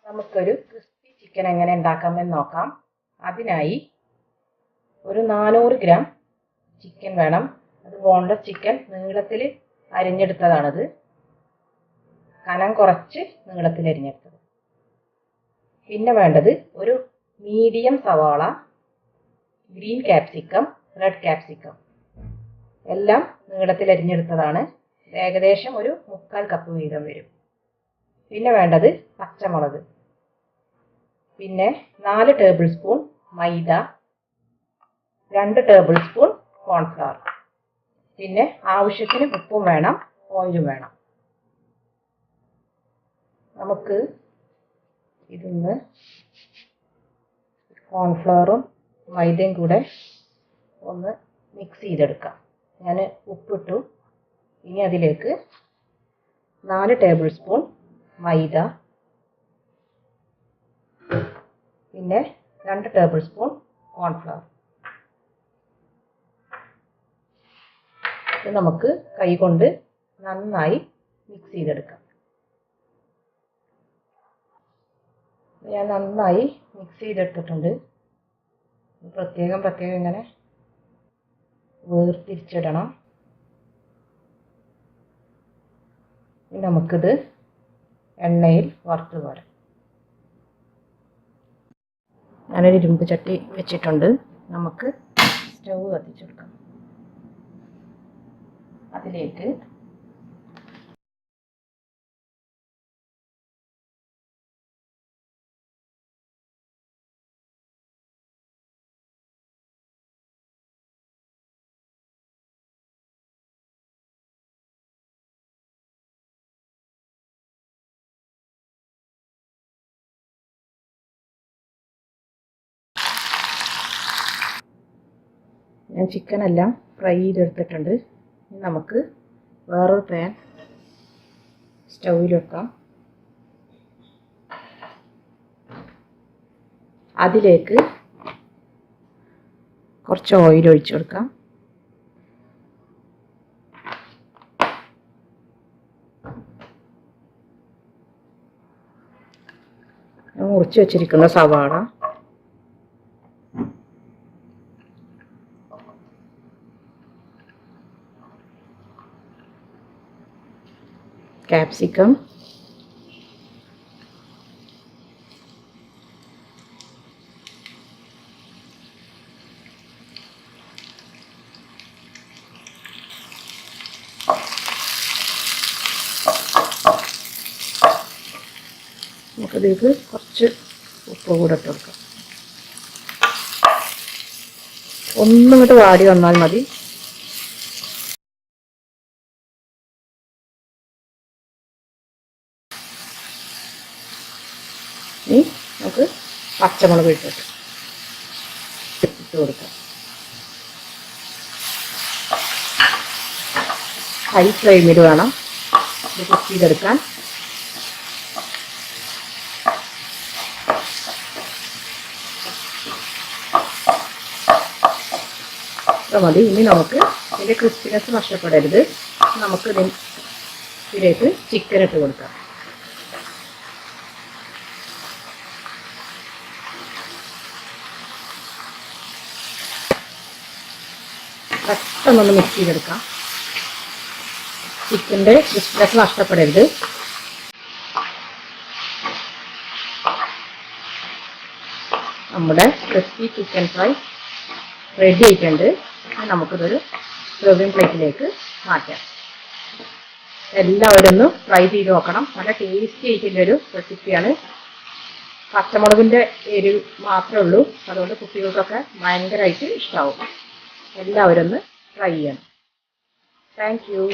നമുക്കൊരു crispy chicken എങ്ങനെ ഉണ്ടാക്കാമെന്ന് നോക്കാം. അതിനായി ഒരു 400 ഗ്രാം ചിക്കൻ വേണം. അത് ബോൺലെസ് ചിക്കൻ നീളത്തിൽ അരിഞ്ഞെടുത്തതാണത്. കനം കുറച്ച് നീളത്തിൽ അരിഞ്ഞെടുത്തത്. പിന്നെ വേണ്ടത് ഒരു മീഡിയം സവാള, ഗ്രീൻ ക്യാപ്സിക്കം, റെഡ് ക്യാപ്സിക്കം എല്ലാം നീളത്തിൽ അരിഞ്ഞെടുത്തതാണ്. ഏകദേശം ഒരു 3/4 കപ്പ് വീതം വരും. പിന്നെ വേണ്ടത് പച്ചമുളക്, പിന്നെ 4 ടേബിൾ സ്പൂൺ മൈദ, 2 ടേബിൾ സ്പൂൺ കോൺഫ്ലവർ, പിന്നെ ആവശ്യത്തിന് ഉപ്പും വേണം, ഓയിലും വേണം. നമുക്ക് ഇതൊന്ന് കോൺഫ്ലവറും മൈദയും കൂടെ ഒന്ന് മിക്സ് ചെയ്തെടുക്കാം. ഞാൻ ഉപ്പിട്ടു. ഇനി അതിലേക്ക് 4 ടേബിൾ സ്പൂൺ മൈദ, പിന്നെ 2 ടേബിൾ സ്പൂൺ കോൺഫ്ലവർ. ഇത് നമുക്ക് കൈകൊണ്ട് നന്നായി മിക്സ് ചെയ്തെടുക്കാം. ഞാൻ നന്നായി മിക്സ് ചെയ്തെടുത്തിട്ടുണ്ട്. പ്രത്യേകം ഇങ്ങനെ വേർതിരിച്ചിടണം. നമുക്കിത് എണ്ണയിൽ വറുത്ത് കോരാം. ഞാനൊരു ഇരുമ്പ് ചട്ടി വെച്ചിട്ടുണ്ട്. നമുക്ക് സ്റ്റൗ കത്തിച്ചെടുക്കാം. അതിലേക്ക് ഞാൻ ചിക്കൻ എല്ലാം ഫ്രൈ ചെയ്തെടുത്തിട്ടുണ്ട്. നമുക്ക് വേറൊരു പാൻ സ്റ്റൗവിൽ വെക്കാം. അതിലേക്ക് കുറച്ച് ഓയിൽ ഒഴിച്ചു കൊടുക്കാം. മുറിച്ച് വെച്ചിരിക്കുന്ന സവാള, ക്യാപ്സിക്കം, നമുക്കതിലേക്ക് കുറച്ച് ഉപ്പ് കൂടെ ഇട്ട് കൊടുക്കാം. ഒന്നിങ്ങോട്ട് വാടി വന്നാൽ മതി. ഇനി നമുക്ക് പച്ചമുളക് ഇട്ട് കൊടുക്കാം. ഹൈ ഫ്ലെയിമിൽ വേണം ഇത് കുക്ക് ചെയ്തെടുക്കാൻ. മതി. ഇനി നമുക്ക് ഇതിൻ്റെ ക്രിസ്പിനെസ് നഷ്ടപ്പെടരുത്. നമുക്ക് ഇതിലേക്ക് ചിക്കൻ ഇട്ട് കൊടുക്കാം. പെട്ടെന്നൊന്ന് മിക്സ് ചെയ്തെടുക്കാം. ചിക്കൻ്റെ ക്രിസ്പിനെസ് നഷ്ടപ്പെടരുത്. നമ്മുടെ ക്രിസ്പി ചിക്കൻ ഫ്രൈ റെഡി ആയിട്ടുണ്ട്. നമുക്കിതൊരു സെർവിങ് പ്ലേറ്റിലേക്ക് മാറ്റാം. എല്ലാവരും ഒന്ന് ട്രൈ ചെയ്ത് നോക്കണം. നല്ല ടേസ്റ്റി ആയിട്ടുള്ളൊരു റെസിപ്പിയാണ്. പച്ചമുളകിൻ്റെ എരിവ് മാത്രമേ ഉള്ളൂ. അതുകൊണ്ട് കുട്ടികൾക്കൊക്കെ ഭയങ്കരമായിട്ട് ഇഷ്ടമാവും. എല്ലാവരും ഒന്ന് ട്രൈ ചെയ്യണം. Thank you.